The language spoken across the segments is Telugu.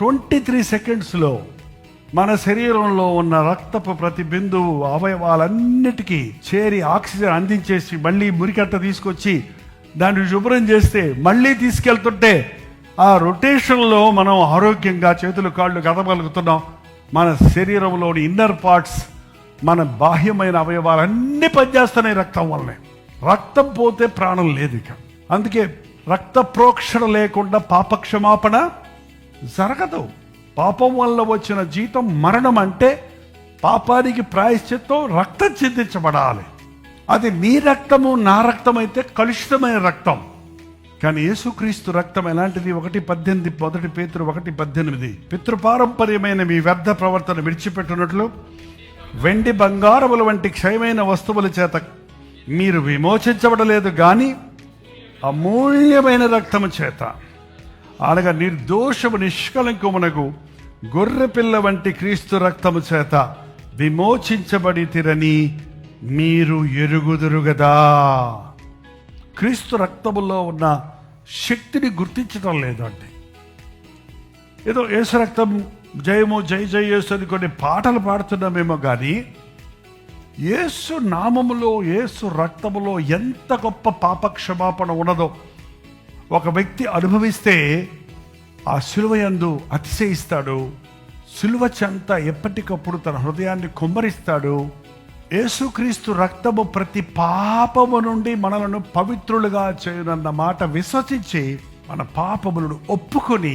23 సెకండ్స్లో మన శరీరంలో ఉన్న రక్తపు ప్రతి బిందువు అవయవాలన్నిటికీ చేరి ఆక్సిజన్ అందించేసి మళ్ళీ మురికట్ట తీసుకొచ్చి దాన్ని శుభ్రం చేస్తే మళ్ళీ తీసుకెళ్తుంటే ఆ రొటేషన్లో మనం ఆరోగ్యంగా చేతులు కాళ్ళు కదగలుగుతున్నాం. మన శరీరంలోని ఇన్నర్ పార్ట్స్, మన బాహ్యమైన అవయవాలన్నీ పనిచేస్తున్నాయి రక్తం వల్లనే. రక్తం పోతే ప్రాణం లేదు ఇక. అందుకే రక్త ప్రోక్షణ లేకుండా పాపక్షమాపణ జరగదు. పాపం వల్ల వచ్చిన జీతం మరణం. అంటే పాపానికి ప్రాయశ్చిత్తం రక్తం చిందించబడాలి. అది నీ రక్తము నా రక్తం అయితే కలుషితమైన రక్తం. కానీ యేసుక్రీస్తు రక్తం ఎలాంటిది? 1:18 మొదటి పేతురు 1:18 పితృపారంపర్యమైన మీ వ్యర్థ ప్రవర్తన విడిచిపెట్టినట్లు వెండి బంగారముల వంటి క్షయమైన వస్తువుల చేత మీరు విమోచించబడలేదు, కానీ అమూల్యమైన రక్తము చేత, అనగా నిర్దోషము నిష్కలంకమునకు గొర్రె పిల్ల వంటి క్రీస్తు రక్తము చేత విమోచించబడితిరని మీరు ఎరుగుదురు గదా. క్రీస్తు రక్తములో ఉన్న శక్తిని గుర్తించడం లేదండి. ఏదో యేసు రక్తం జయము జై జై యేసు అని కొన్ని పాటలు పాడుతున్నామేమో, కానీ యేసు నామములో, యేసు రక్తములో ఎంత గొప్ప పాపక్షమాపణ ఉన్నదో ఒక వ్యక్తి అనుభవిస్తే ఆ సిలువయందు అతిశయిస్తాడు. సిలువ చెంత ఎప్పటికప్పుడు తన హృదయాన్ని కుమ్మరిస్తాడు. యేసుక్రీస్తు రక్తము ప్రతి పాపము నుండి మనలను పవిత్రులుగా చేయునన్న మాట విశ్వసించి మన పాపములను ఒప్పుకొని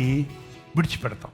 విడిచిపెడతాం.